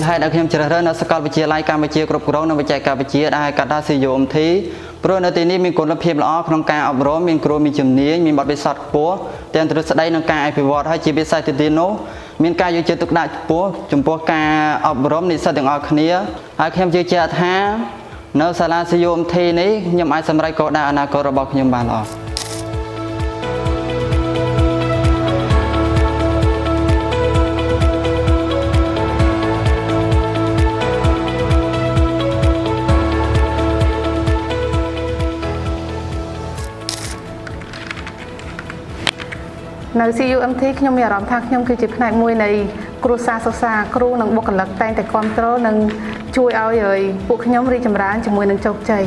hai đã khiêm chờ nó sẽ có bị chia lại Campuchia group của nó bị chạy Campuchia đã cả ta sử dụng thì pro nơi tin mình còn lập hiệp là trong ca ở đó mình pro mình chấm ní mình bắt bị sạt búa tiền từ đây nó ca pivot hay chỉ biết sai tiền nó mình caอยู่เจอตุกได้ปัวจุ่มปัวกาอบรมนิสัยต่างออกนี้หากเข้มเจอเจอท่าเนื้อสารสยมทีนี้ยมไอสมัยก่อนอนาคตระบบยมบาลออกใน CUMT ខ្ញុំមានអារម្មណ៍ថាខ្ញុំគឺជាផ្នែកមួយនៃគ្រួសារសិក្សាគ្រូនិងបុគ្គលិកតែងតែគ្រប់គ្រងនិងជួយឲ្យពួកខ្ញុំរីកចម្រើនជាមួយនឹងជោគជ័យ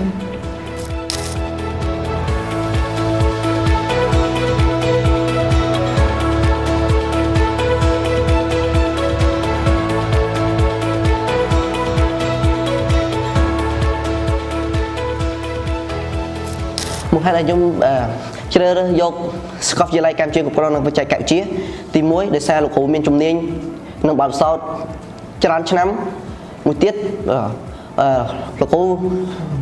một hai là chúngជ្រើសរើសយកស្កបជាល័យកម្មជាគ្រប់គ្រងនឹងបច្ចេកវិទ្យាទី1ដោយសារលោកគ្រូមានជំនាញនិងបទពិសោធន៍ច្រើនឆ្នាំមួយទៀតលោកគ្រូ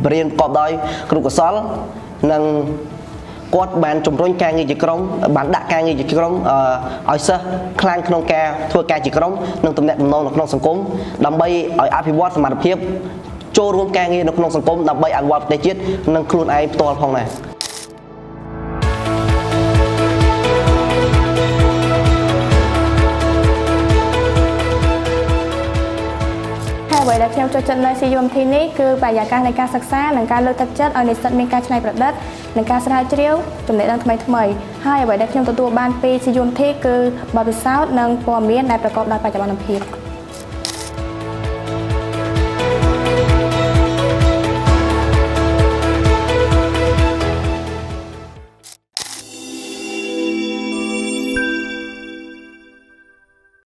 បរៀនប្រកបដោយគ្រូកោសលនិងគាត់បានជំរុញការងារជាក្រុមបានដាក់ការងារជាក្រុមឲ្យសិស្សខ្លាំងក្នុងការធ្វើការជាក្រុមនិងទំនាក់ទំនងនៅក្នុងសង្គមដើម្បីឲ្យអភិវឌ្ឍសមត្ថភាពចូលរួមការងារនៅក្នុងសង្គមដើម្បីអភិវឌ្ឍប្រទេសជាតិនិងខ្លួនឯងផ្ទាល់ផងដែរអ្វីដែលខ្ញុំចូលចិត្តនៅ CUMT នេះគឺបរិយាកាសនៃការសិក្សានិងការលើកទឹកចិត្តឲ្យនិស្សិតមានការច្នៃប្រឌិតនិងការស្រាវជ្រាវចំណេះដឹងថ្មីៗហើយអ្វីដែលខ្ញុំទទួលបានពី CUMT គឺបទពិសោធន៍និងព័ត៌មានដែលប្រកបដោយបច្ចុប្បន្នភាព